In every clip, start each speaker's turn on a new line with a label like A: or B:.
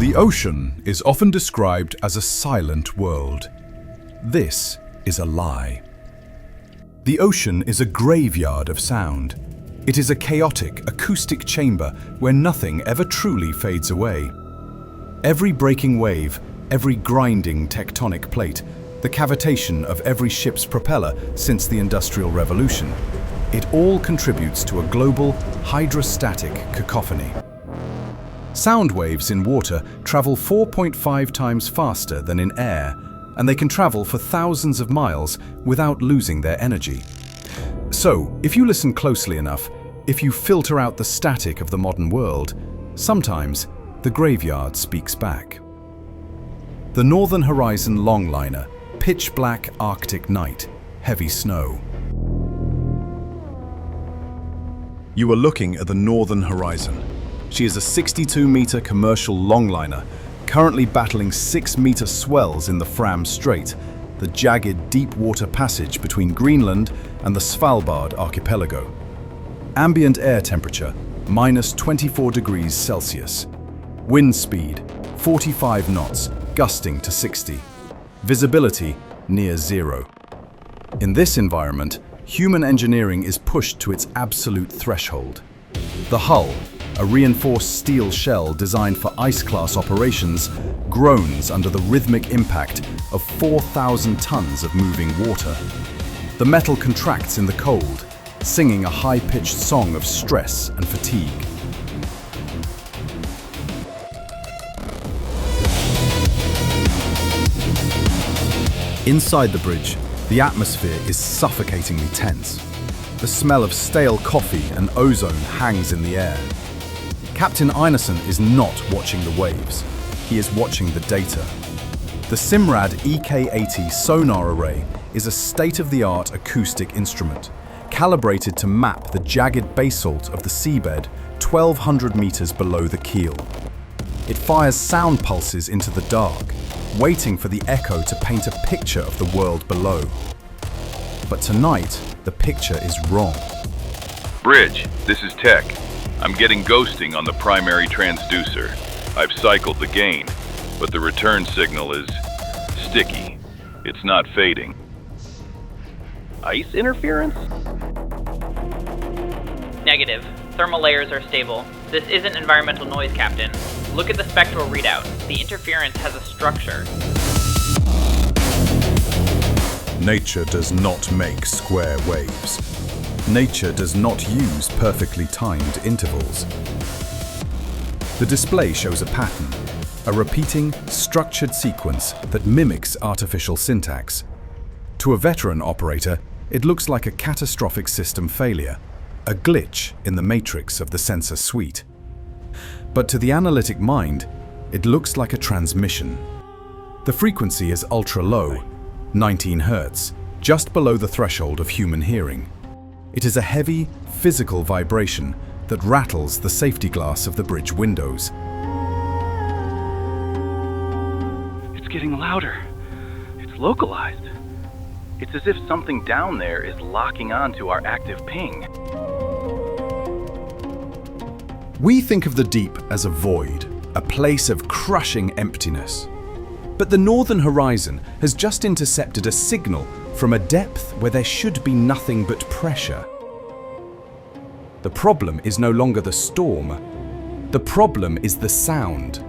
A: The ocean is often described as a silent world. This is a lie. The ocean is a graveyard of sound. It is a chaotic, acoustic chamber where nothing ever truly fades away. Every breaking wave, every grinding tectonic plate, the cavitation of every ship's propeller since the Industrial Revolution, it all contributes to a global, hydrostatic cacophony. Sound waves in water travel 4.5 times faster than in air, and they can travel for thousands of miles without losing their energy. So, if you listen closely enough, if you filter out the static of the modern world, sometimes the graveyard speaks back. The Northern Horizon longliner, pitch black Arctic night, heavy snow. You are looking at the Northern Horizon. She is a 62-meter commercial longliner, currently battling 6-meter swells in the Fram Strait, the jagged deep water passage between Greenland and the Svalbard archipelago. Ambient air temperature, minus 24 degrees Celsius. Wind speed, 45 knots, gusting to 60. Visibility, near zero. In this environment, human engineering is pushed to its absolute threshold. The hull, a reinforced steel shell designed for ice-class operations, groans under the rhythmic impact of 4,000 tons of moving water. The metal contracts in the cold, singing a high-pitched song of stress and fatigue. Inside the bridge, the atmosphere is suffocatingly tense. The smell of stale coffee and ozone hangs in the air. Captain Einarsson is not watching the waves. He is watching the data. The Simrad EK80 sonar array is a state-of-the-art acoustic instrument, calibrated to map the jagged basalt of the seabed 1,200 meters below the keel. It fires sound pulses into the dark, waiting for the echo to paint a picture of the world below. But tonight, the picture is wrong.
B: Bridge, this is Tech. I'm getting ghosting on the primary transducer. I've cycled the gain, but the return signal is sticky. It's not fading. Ice interference?
C: Negative. Thermal layers are stable. This isn't environmental noise, Captain. Look at the spectral readout. The interference has a structure.
A: Nature does not make square waves. Nature does not use perfectly timed intervals. The display shows a pattern, a repeating, structured sequence that mimics artificial syntax. To a veteran operator, it looks like a catastrophic system failure, a glitch in the matrix of the sensor suite. But to the analytic mind, it looks like a transmission. The frequency is ultra-low, 19 Hz, just below the threshold of human hearing. It is a heavy, physical vibration that rattles the safety glass of the bridge windows.
B: It's getting louder. It's localized. It's as if something down there is locking onto our active ping.
A: We think of the deep as a void, a place of crushing emptiness. But the Northern Horizon has just intercepted a signal from a depth where there should be nothing but pressure. The problem is no longer the storm. The problem is the sound.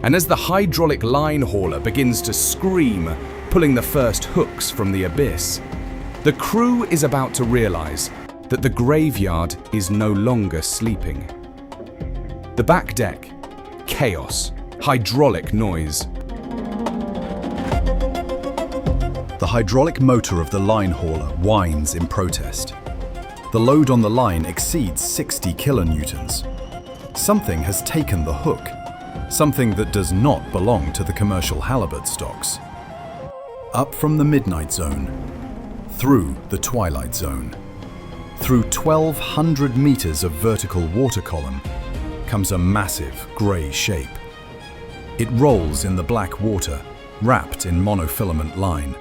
A: And as the hydraulic line hauler begins to scream, pulling the first hooks from the abyss, the crew is about to realize that the graveyard is no longer sleeping. The back deck, chaos, hydraulic noise. The hydraulic motor of the line hauler whines in protest. The load on the line exceeds 60 kilonewtons. Something has taken the hook, something that does not belong to the commercial halibut stocks. Up from the midnight zone, through the twilight zone, through 1,200 meters of vertical water column, comes a massive grey shape. It rolls in the black water, wrapped in monofilament line.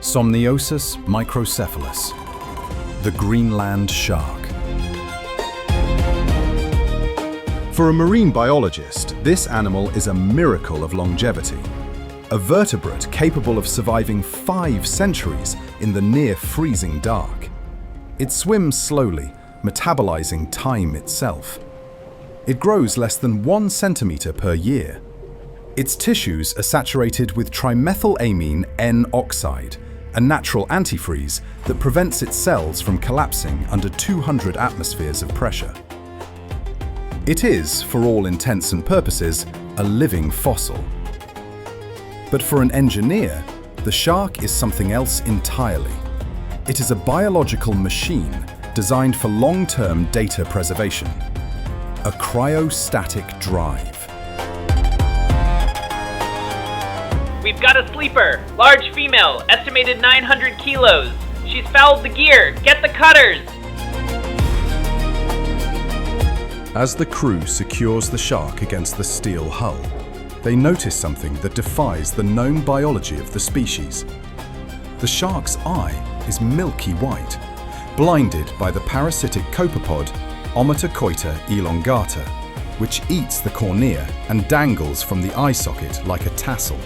A: Somniosus microcephalus, the Greenland shark. For a marine biologist, this animal is a miracle of longevity. A vertebrate capable of surviving 5 centuries in the near-freezing dark. It swims slowly, metabolizing time itself. It grows less than 1 centimeter per year. Its tissues are saturated with trimethylamine N-oxide, a natural antifreeze that prevents its cells from collapsing under 200 atmospheres of pressure. It is, for all intents and purposes, a living fossil. But for an engineer, the shark is something else entirely. It is a biological machine designed for long-term data preservation. A cryostatic drive.
C: We've got a sleeper! Large female, estimated 900 kilos. She's fouled the gear! Get the cutters!
A: As the crew secures the shark against the steel hull, they notice something that defies the known biology of the species. The shark's eye is milky white, blinded by the parasitic copepod Omatocoita elongata, which eats the cornea and dangles from the eye socket like a tassel.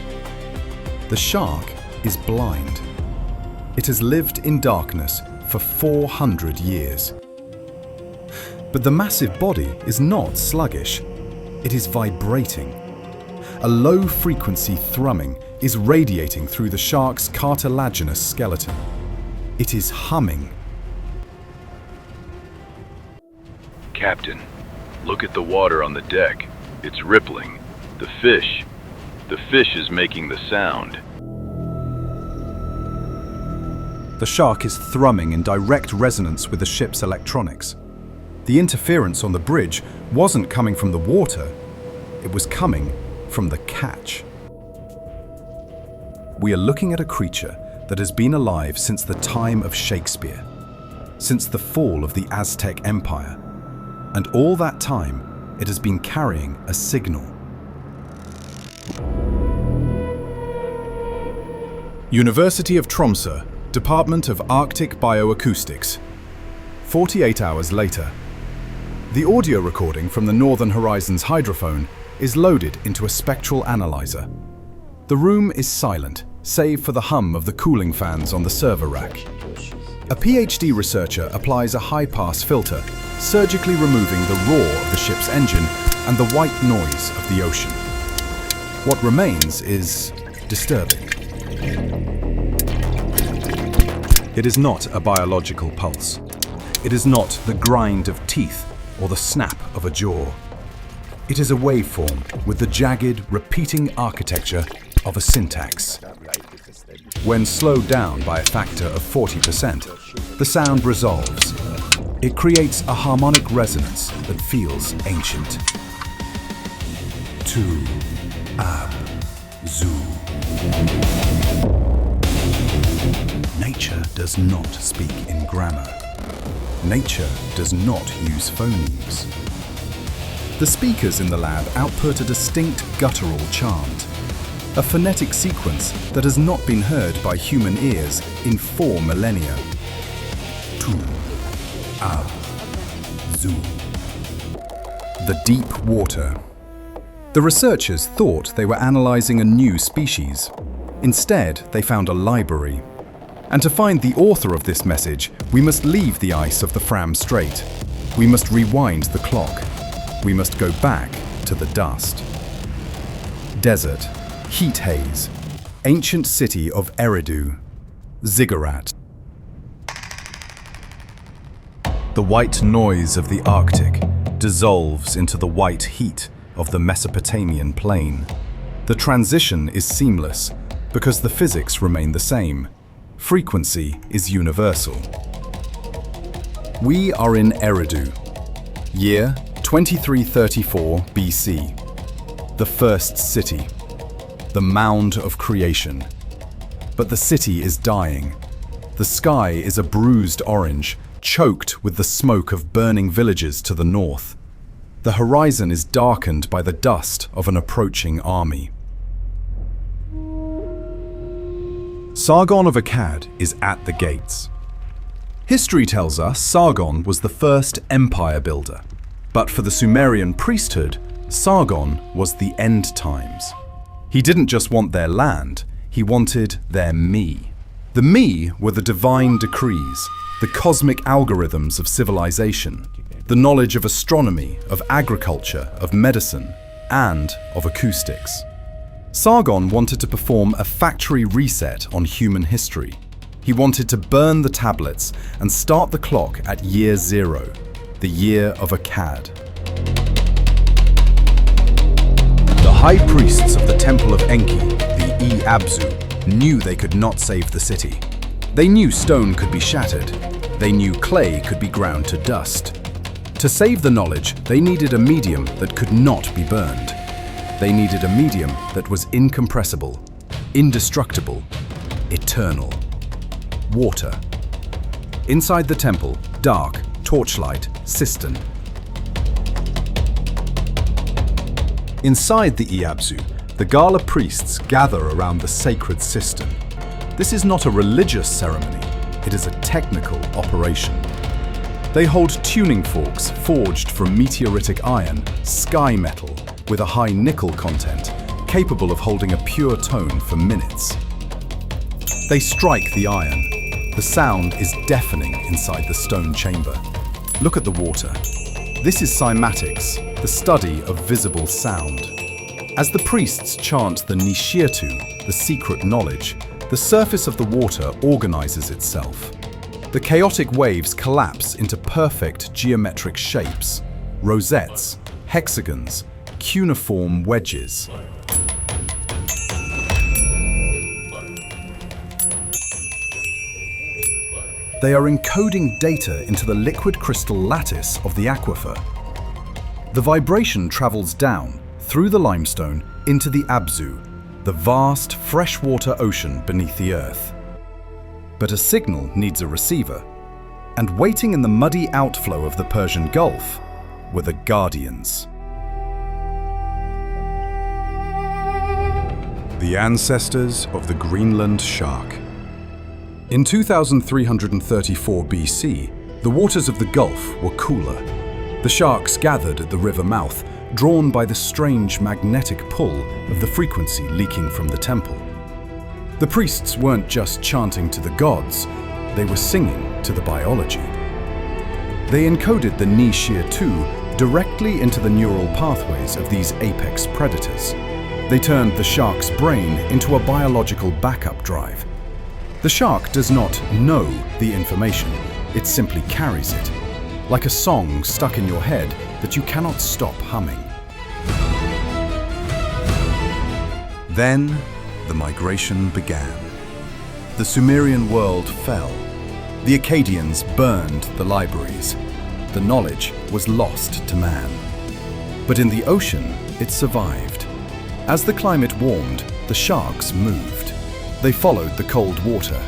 A: The shark is blind. It has lived in darkness for 400 years. But the massive body is not sluggish. It is vibrating. A low-frequency thrumming is radiating through the shark's cartilaginous skeleton. It is humming.
B: Captain, look at the water on the deck. It's rippling. The fish is making the sound.
A: The shark is thrumming in direct resonance with the ship's electronics. The interference on the bridge wasn't coming from the water, it was coming from the catch. We are looking at a creature that has been alive since the time of Shakespeare, since the fall of the Aztec Empire, and all that time it has been carrying a signal. University of Tromsø, Department of Arctic Bioacoustics. 48 hours later. The audio recording from the Northern Horizons hydrophone is loaded into a spectral analyzer. The room is silent, save for the hum of the cooling fans on the server rack. A PhD researcher applies a high-pass filter, surgically removing the roar of the ship's engine and the white noise of the ocean. What remains is disturbing. It is not a biological pulse. It is not the grind of teeth or the snap of a jaw. It is a waveform with the jagged, repeating architecture of a syntax. When slowed down by a factor of 40%, the sound resolves. It creates a harmonic resonance that feels ancient. Abzu. Nature does not speak in grammar. Nature does not use phonemes. The speakers in the lab output a distinct guttural chant, a phonetic sequence that has not been heard by human ears in 4 millennia. Abzu. The deep water. The researchers thought they were analyzing a new species. Instead, they found a library. And to find the author of this message, we must leave the ice of the Fram Strait. We must rewind the clock. We must go back to the dust. Desert, heat haze, ancient city of Eridu, Ziggurat. The white noise of the Arctic dissolves into the white heat of the Mesopotamian plain. The transition is seamless because the physics remain the same. Frequency is universal. We are in Eridu, year 2334 BC, the first city, the mound of creation. But the city is dying. The sky is a bruised orange, choked with the smoke of burning villages to the north. The horizon is darkened by the dust of an approaching army. Sargon of Akkad is at the gates. History tells us Sargon was the first empire builder. But for the Sumerian priesthood, Sargon was the end times. He didn't just want their land, he wanted their me. The me were the divine decrees, the cosmic algorithms of civilization, the knowledge of astronomy, of agriculture, of medicine, and of acoustics. Sargon wanted to perform a factory reset on human history. He wanted to burn the tablets and start the clock at year 0, the year of Akkad. The high priests of the temple of Enki, the Abzu, knew they could not save the city. They knew stone could be shattered. They knew clay could be ground to dust. To save the knowledge, they needed a medium that could not be burned. They needed a medium that was incompressible, indestructible, eternal. Water. Inside the temple, dark, torchlight, cistern. Inside the Abzu, the Gala priests gather around the sacred cistern. This is not a religious ceremony, it is a technical operation. They hold tuning forks forged from meteoritic iron, sky metal, with a high nickel content, capable of holding a pure tone for minutes. They strike the iron. The sound is deafening inside the stone chamber. Look at the water. This is cymatics, the study of visible sound. As the priests chant the Nishirtu, the secret knowledge, the surface of the water organizes itself. The chaotic waves collapse into perfect geometric shapes, rosettes, hexagons, cuneiform wedges. They are encoding data into the liquid crystal lattice of the aquifer. The vibration travels down, through the limestone, into the Abzu, the vast freshwater ocean beneath the earth. But a signal needs a receiver, and waiting in the muddy outflow of the Persian Gulf were the Guardians. The ancestors of the Greenland shark. In 2334 BC, the waters of the Gulf were cooler. The sharks gathered at the river mouth, drawn by the strange magnetic pull of the frequency leaking from the temple. The priests weren't just chanting to the gods, they were singing to the biology. They encoded the Nishirtu directly into the neural pathways of these apex predators. They turned the shark's brain into a biological backup drive. The shark does not know the information, it simply carries it, like a song stuck in your head that you cannot stop humming. Then, the migration began. The Sumerian world fell. The Akkadians burned the libraries. The knowledge was lost to man. But in the ocean, it survived. As the climate warmed, the sharks moved. They followed the cold water.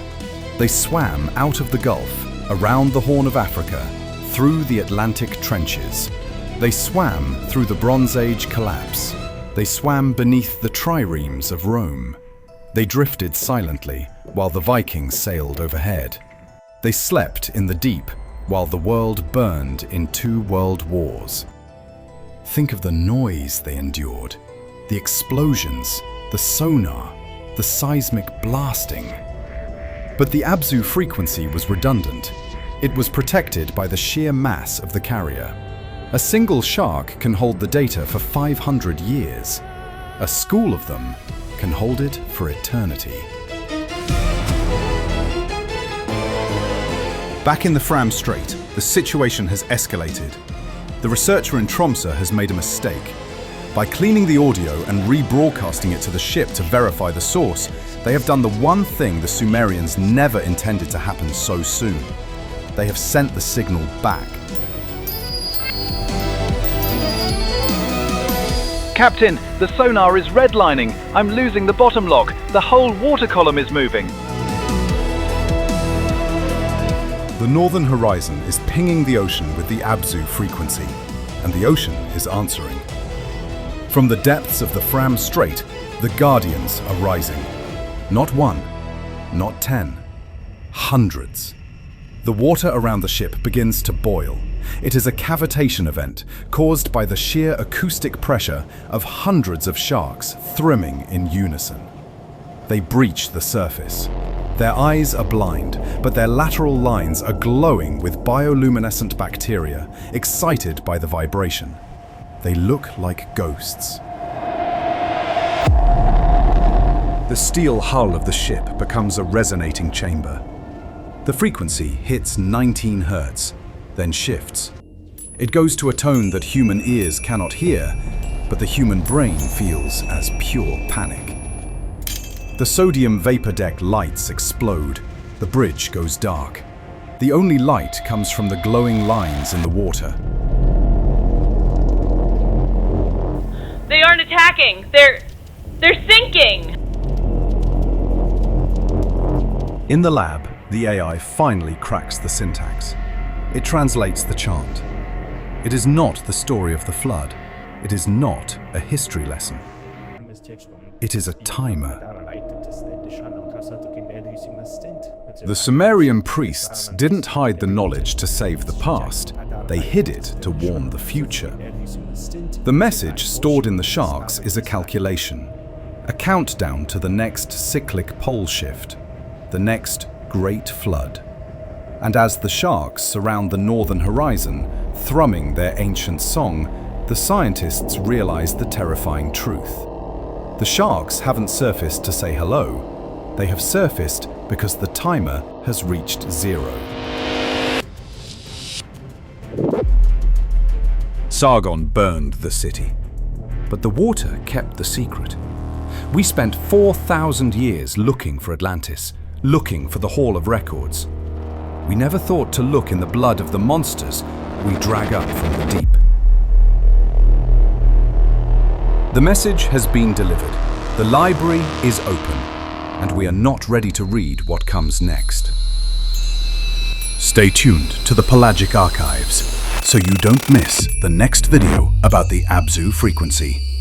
A: They swam out of the Gulf, around the Horn of Africa, through the Atlantic trenches. They swam through the Bronze Age collapse. They swam beneath the triremes of Rome. They drifted silently while the Vikings sailed overhead. They slept in the deep while the world burned in 2 world wars. Think of the noise they endured, the explosions, the sonar, the seismic blasting. But the Abzu frequency was redundant. It was protected by the sheer mass of the carrier. A single shark can hold the data for 500 years. A school of them can hold it for eternity. Back in the Fram Strait, the situation has escalated. The researcher in Tromsø has made a mistake. By cleaning the audio and rebroadcasting it to the ship to verify the source, they have done the one thing the Sumerians never intended to happen so soon. They have sent the signal back.
D: Captain, the sonar is redlining. I'm losing the bottom lock. The whole water column is moving.
A: The northern horizon is pinging the ocean with the Abzu frequency, and the ocean is answering. From the depths of the Fram Strait, the Guardians are rising. Not 1, not 10, hundreds. The water around the ship begins to boil. It is a cavitation event caused by the sheer acoustic pressure of hundreds of sharks thrumming in unison. They breach the surface. Their eyes are blind, but their lateral lines are glowing with bioluminescent bacteria, excited by the vibration. They look like ghosts. The steel hull of the ship becomes a resonating chamber. The frequency hits 19 Hz, then shifts. It goes to a tone that human ears cannot hear, but the human brain feels as pure panic. The sodium vapor deck lights explode. The bridge goes dark. The only light comes from the glowing lines in the water.
C: They aren't attacking! They're sinking!
A: In the lab, the AI finally cracks the syntax. It translates the chant. It is not the story of the flood. It is not a history lesson. It is a timer. The Sumerian priests didn't hide the knowledge to save the past. They hid it to warn the future. The message stored in the sharks is a calculation, a countdown to the next cyclic pole shift, the next great flood. And as the sharks surround the northern horizon, thrumming their ancient song, the scientists realize the terrifying truth. The sharks haven't surfaced to say hello. They have surfaced because the timer has reached 0. Sargon burned the city, but the water kept the secret. We spent 4,000 years looking for Atlantis, looking for the Hall of Records. We never thought to look in the blood of the monsters we drag up from the deep. The message has been delivered. The library is open, and we are not ready to read what comes next. Stay tuned to the Pelagic archives so you don't miss the next video about the Abzu frequency.